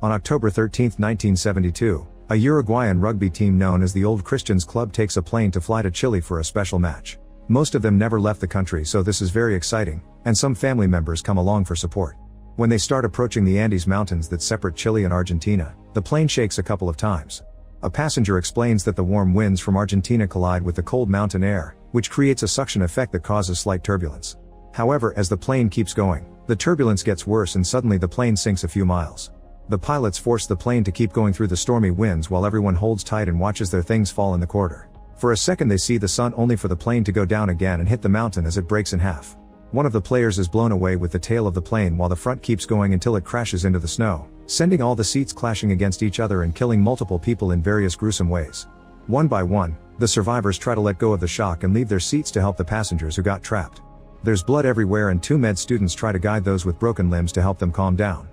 On October 13, 1972, a Uruguayan rugby team known as the Old Christians Club takes a plane to fly to Chile for a special match. Most of them never left the country, so this is very exciting, and some family members come along for support. When they start approaching the Andes Mountains that separate Chile and Argentina, the plane shakes a couple of times. A passenger explains that the warm winds from Argentina collide with the cold mountain air, which creates a suction effect that causes slight turbulence. However, as the plane keeps going, the turbulence gets worse and suddenly the plane sinks a few miles. The pilots force the plane to keep going through the stormy winds while everyone holds tight and watches their things fall in the corridor. For a second they see the sun, only for the plane to go down again and hit the mountain as it breaks in half. One of the players is blown away with the tail of the plane while the front keeps going until it crashes into the snow, sending all the seats clashing against each other and killing multiple people in various gruesome ways. One by one, the survivors try to let go of the shock and leave their seats to help the passengers who got trapped. There's blood everywhere and two med students try to guide those with broken limbs to help them calm down.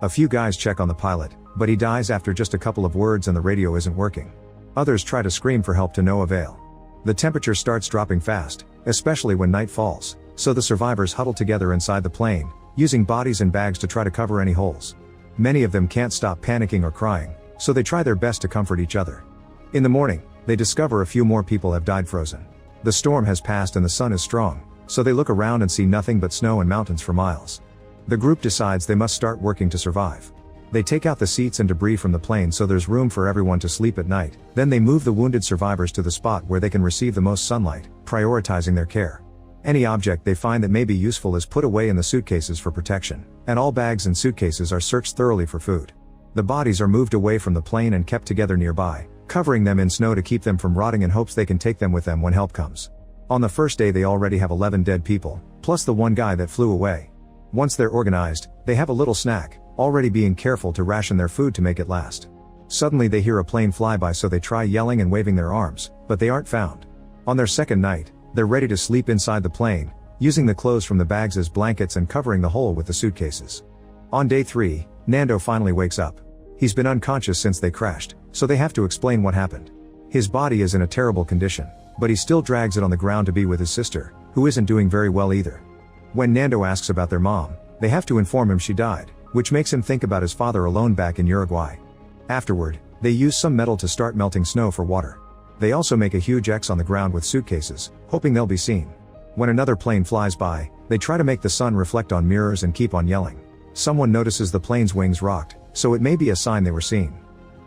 A few guys check on the pilot, but he dies after just a couple of words and the radio isn't working. Others try to scream for help to no avail. The temperature starts dropping fast, especially when night falls, so the survivors huddle together inside the plane, using bodies and bags to try to cover any holes. Many of them can't stop panicking or crying, so they try their best to comfort each other. In the morning, they discover a few more people have died frozen. The storm has passed and the sun is strong, so they look around and see nothing but snow and mountains for miles. The group decides they must start working to survive. They take out the seats and debris from the plane so there's room for everyone to sleep at night, then they move the wounded survivors to the spot where they can receive the most sunlight, prioritizing their care. Any object they find that may be useful is put away in the suitcases for protection, and all bags and suitcases are searched thoroughly for food. The bodies are moved away from the plane and kept together nearby, covering them in snow to keep them from rotting in hopes they can take them with them when help comes. On the first day they already have 11 dead people, plus the one guy that flew away. Once they're organized, they have a little snack, already being careful to ration their food to make it last. Suddenly they hear a plane fly by, so they try yelling and waving their arms, but they aren't found. On their second night, they're ready to sleep inside the plane, using the clothes from the bags as blankets and covering the hole with the suitcases. On day 3, Nando finally wakes up. He's been unconscious since they crashed, so they have to explain what happened. His body is in a terrible condition, but he still drags it on the ground to be with his sister, who isn't doing very well either. When Nando asks about their mom, they have to inform him she died, which makes him think about his father alone back in Uruguay. Afterward, they use some metal to start melting snow for water. They also make a huge X on the ground with suitcases, hoping they'll be seen. When another plane flies by, they try to make the sun reflect on mirrors and keep on yelling. Someone notices the plane's wings rocked, so it may be a sign they were seen.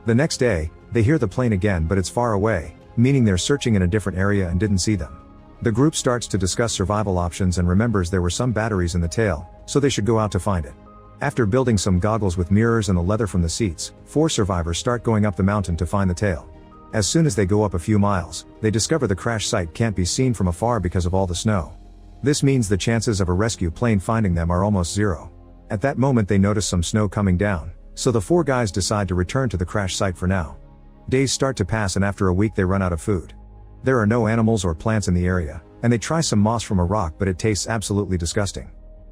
The next day, they hear the plane again, but it's far away, meaning they're searching in a different area and didn't see them. The group starts to discuss survival options and remembers there were some batteries in the tail, so they should go out to find it. After building some goggles with mirrors and the leather from the seats, 4 survivors start going up the mountain to find the tail. As soon as they go up a few miles, they discover the crash site can't be seen from afar because of all the snow. This means the chances of a rescue plane finding them are almost zero. At that moment they notice some snow coming down, so the 4 guys decide to return to the crash site for now. Days start to pass and after a week they run out of food. There are no animals or plants in the area, and they try some moss from a rock, but it tastes absolutely disgusting.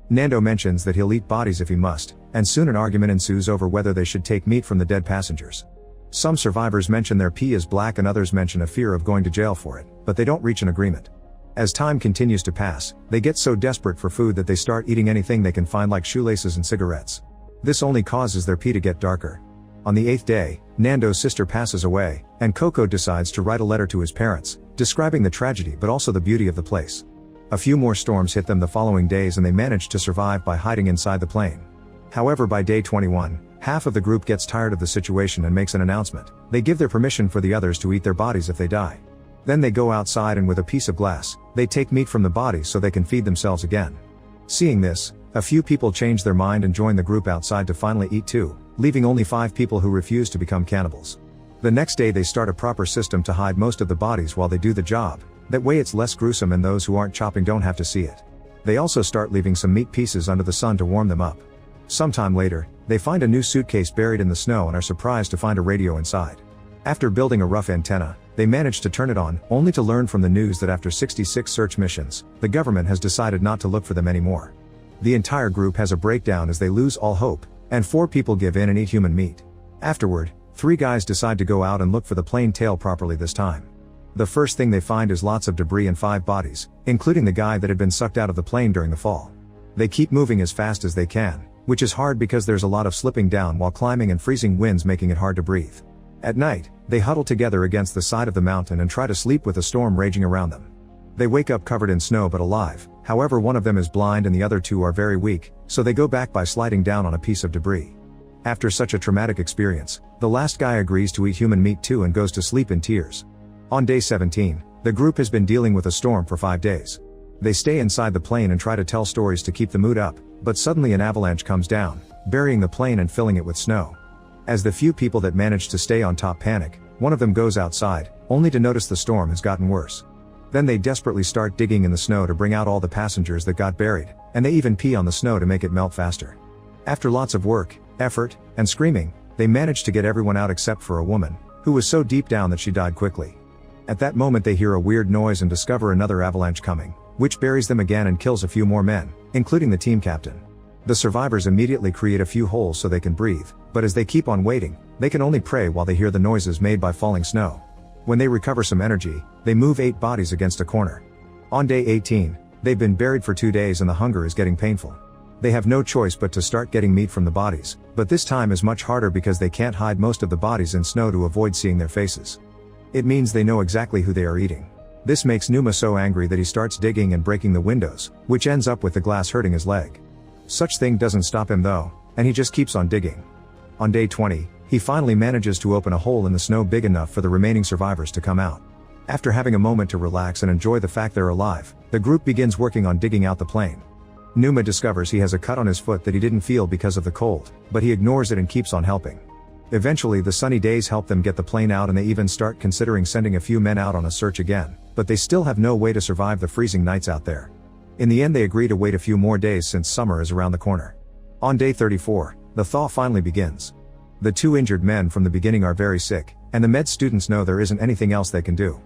Nando mentions that he'll eat bodies if he must, and soon an argument ensues over whether they should take meat from the dead passengers. Some survivors mention their pee is black and others mention a fear of going to jail for it, but they don't reach an agreement. As time continues to pass, they get so desperate for food that they start eating anything they can find, like shoelaces and cigarettes. This only causes their pee to get darker. On the 8th day, Nando's sister passes away, and Coco decides to write a letter to his parents, describing the tragedy but also the beauty of the place. A few more storms hit them the following days and they manage to survive by hiding inside the plane. However, by day 21, half of the group gets tired of the situation and makes an announcement. They give their permission for the others to eat their bodies if they die. Then they go outside and with a piece of glass, they take meat from the bodies so they can feed themselves again. Seeing this, a few people change their mind and join the group outside to finally eat too, leaving only 5 people who refuse to become cannibals. The next day they start a proper system to hide most of the bodies while they do the job. That way it's less gruesome and those who aren't chopping don't have to see it. They also start leaving some meat pieces under the sun to warm them up. Sometime later, they find a new suitcase buried in the snow and are surprised to find a radio inside. After building a rough antenna, they manage to turn it on, only to learn from the news that after 66 search missions, the government has decided not to look for them anymore. The entire group has a breakdown as they lose all hope, and 4 people give in and eat human meat. Afterward, 3 guys decide to go out and look for the plane tail properly this time. The first thing they find is lots of debris and 5 bodies, including the guy that had been sucked out of the plane during the fall. They keep moving as fast as they can, which is hard because there's a lot of slipping down while climbing and freezing winds making it hard to breathe. At night, they huddle together against the side of the mountain and try to sleep with a storm raging around them. They wake up covered in snow but alive, however one of them is blind and the other two are very weak, so they go back by sliding down on a piece of debris. After such a traumatic experience, the last guy agrees to eat human meat too and goes to sleep in tears. On day 17, the group has been dealing with a storm for 5 days. They stay inside the plane and try to tell stories to keep the mood up, but suddenly an avalanche comes down, burying the plane and filling it with snow. As the few people that manage to stay on top panic, one of them goes outside, only to notice the storm has gotten worse. Then they desperately start digging in the snow to bring out all the passengers that got buried, and they even pee on the snow to make it melt faster. After lots of work, effort, and screaming, they manage to get everyone out except for a woman, who was so deep down that she died quickly. At that moment they hear a weird noise and discover another avalanche coming, which buries them again and kills a few more men, including the team captain. The survivors immediately create a few holes so they can breathe, but as they keep on waiting, they can only pray while they hear the noises made by falling snow. When they recover some energy, they move 8 bodies against a corner. On day 18, they've been buried for 2 days and the hunger is getting painful. They have no choice but to start getting meat from the bodies, but this time is much harder because they can't hide most of the bodies in snow to avoid seeing their faces. It means they know exactly who they are eating. This makes Numa so angry that he starts digging and breaking the windows, which ends up with the glass hurting his leg. Such thing doesn't stop him though, and he just keeps on digging. On day 20, he finally manages to open a hole in the snow big enough for the remaining survivors to come out. After having a moment to relax and enjoy the fact they're alive, the group begins working on digging out the plane. Numa discovers he has a cut on his foot that he didn't feel because of the cold, but he ignores it and keeps on helping. Eventually the sunny days help them get the plane out and they even start considering sending a few men out on a search again, but they still have no way to survive the freezing nights out there. In the end they agree to wait a few more days since summer is around the corner. On day 34, the thaw finally begins. The 2 injured men from the beginning are very sick, and the med students know there isn't anything else they can do.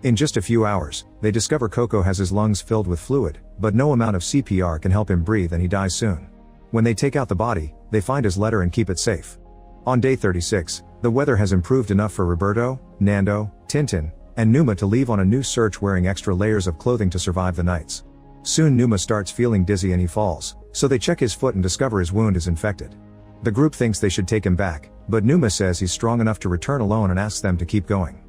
In just a few hours, they discover Coco has his lungs filled with fluid, but no amount of CPR can help him breathe and he dies soon. When they take out the body, they find his letter and keep it safe. On day 36, the weather has improved enough for Roberto, Nando, Tintin, and Numa to leave on a new search wearing extra layers of clothing to survive the nights. Soon Numa starts feeling dizzy and he falls, so they check his foot and discover his wound is infected. The group thinks they should take him back, but Numa says he's strong enough to return alone and asks them to keep going.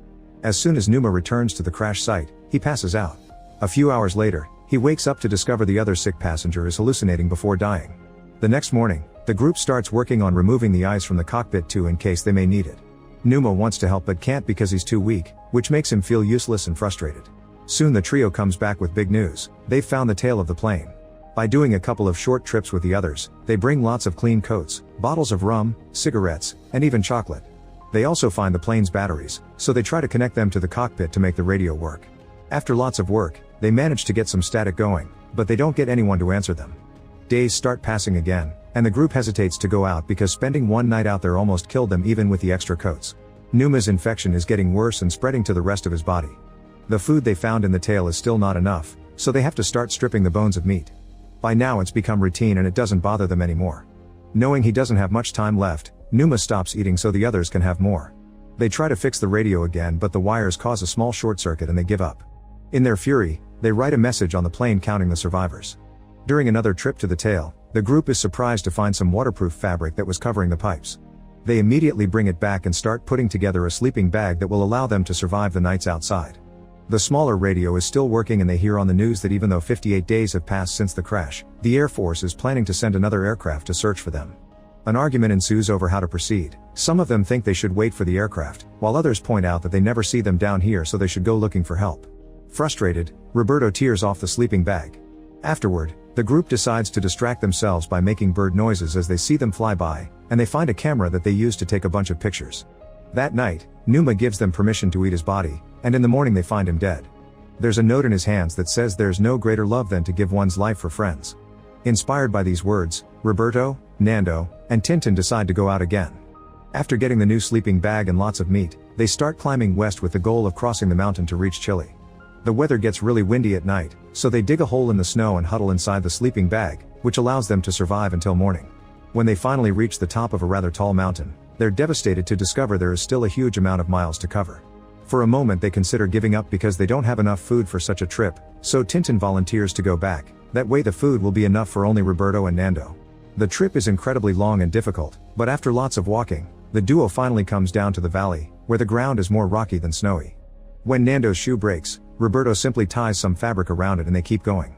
As soon as Numa returns to the crash site, he passes out. A few hours later, he wakes up to discover the other sick passenger is hallucinating before dying. The next morning, the group starts working on removing the ice from the cockpit too in case they may need it. Numa wants to help but can't because he's too weak, which makes him feel useless and frustrated. Soon the trio comes back with big news: they've found the tail of the plane. By doing a couple of short trips with the others, they bring lots of clean coats, bottles of rum, cigarettes, and even chocolate. They also find the plane's batteries, so they try to connect them to the cockpit to make the radio work. After lots of work, they manage to get some static going, but they don't get anyone to answer them. Days start passing again, and the group hesitates to go out because spending one night out there almost killed them even with the extra coats. Numa's infection is getting worse and spreading to the rest of his body. The food they found in the tail is still not enough, so they have to start stripping the bones of meat. By now it's become routine and it doesn't bother them anymore. Knowing he doesn't have much time left, Numa stops eating so the others can have more. They try to fix the radio again but the wires cause a small short circuit and they give up. In their fury, they write a message on the plane counting the survivors. During another trip to the tail, the group is surprised to find some waterproof fabric that was covering the pipes. They immediately bring it back and start putting together a sleeping bag that will allow them to survive the nights outside. The smaller radio is still working and they hear on the news that even though 58 days have passed since the crash, the Air Force is planning to send another aircraft to search for them. An argument ensues over how to proceed. Some of them think they should wait for the aircraft, while others point out that they never see them down here so they should go looking for help. Frustrated, Roberto tears off the sleeping bag. Afterward, the group decides to distract themselves by making bird noises as they see them fly by, and they find a camera that they use to take a bunch of pictures. That night, Numa gives them permission to eat his body, and in the morning they find him dead. There's a note in his hands that says there's no greater love than to give one's life for friends. Inspired by these words, Roberto, Nando, and Tintin decide to go out again. After getting the new sleeping bag and lots of meat, they start climbing west with the goal of crossing the mountain to reach Chile. The weather gets really windy at night, so they dig a hole in the snow and huddle inside the sleeping bag, which allows them to survive until morning. When they finally reach the top of a rather tall mountain, they're devastated to discover there is still a huge amount of miles to cover. For a moment they consider giving up because they don't have enough food for such a trip, so Tintin volunteers to go back. That way the food will be enough for only Roberto and Nando. The trip is incredibly long and difficult, but after lots of walking, the duo finally comes down to the valley, where the ground is more rocky than snowy. When Nando's shoe breaks, Roberto simply ties some fabric around it and they keep going.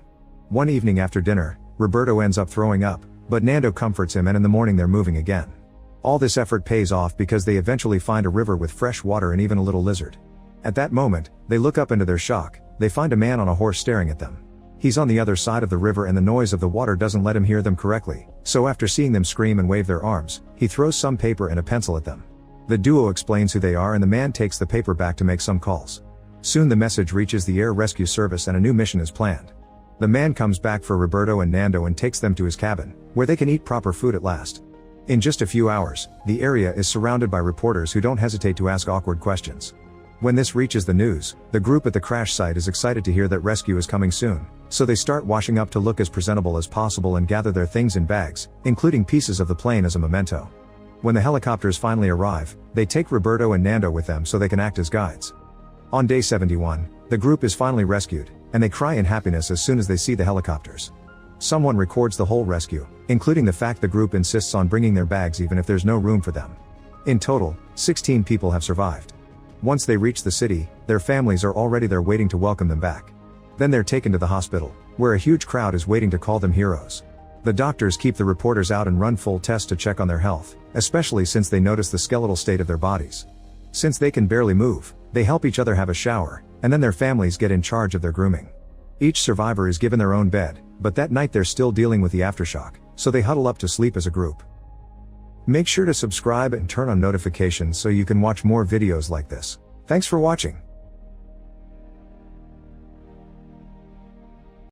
One evening after dinner, Roberto ends up throwing up, but Nando comforts him and in the morning they're moving again. All this effort pays off because they eventually find a river with fresh water and even a little lizard. At that moment, they look up into their shock, they find a man on a horse staring at them. He's on the other side of the river and the noise of the water doesn't let him hear them correctly, so after seeing them scream and wave their arms, he throws some paper and a pencil at them. The duo explains who they are and the man takes the paper back to make some calls. Soon the message reaches the air rescue service and a new mission is planned. The man comes back for Roberto and Nando and takes them to his cabin, where they can eat proper food at last. In just a few hours, the area is surrounded by reporters who don't hesitate to ask awkward questions. When this reaches the news, the group at the crash site is excited to hear that rescue is coming soon, so they start washing up to look as presentable as possible and gather their things in bags, including pieces of the plane as a memento. When the helicopters finally arrive, they take Roberto and Nando with them so they can act as guides. On day 71, the group is finally rescued, and they cry in happiness as soon as they see the helicopters. Someone records the whole rescue, including the fact the group insists on bringing their bags even if there's no room for them. In total, 16 people have survived. Once they reach the city, their families are already there waiting to welcome them back. Then they're taken to the hospital, where a huge crowd is waiting to call them heroes. The doctors keep the reporters out and run full tests to check on their health, especially since they notice the skeletal state of their bodies. Since they can barely move, they help each other have a shower, and then their families get in charge of their grooming. Each survivor is given their own bed, but that night they're still dealing with the aftershock, so they huddle up to sleep as a group. Make sure to subscribe and turn on notifications so you can watch more videos like this. Thanks for watching.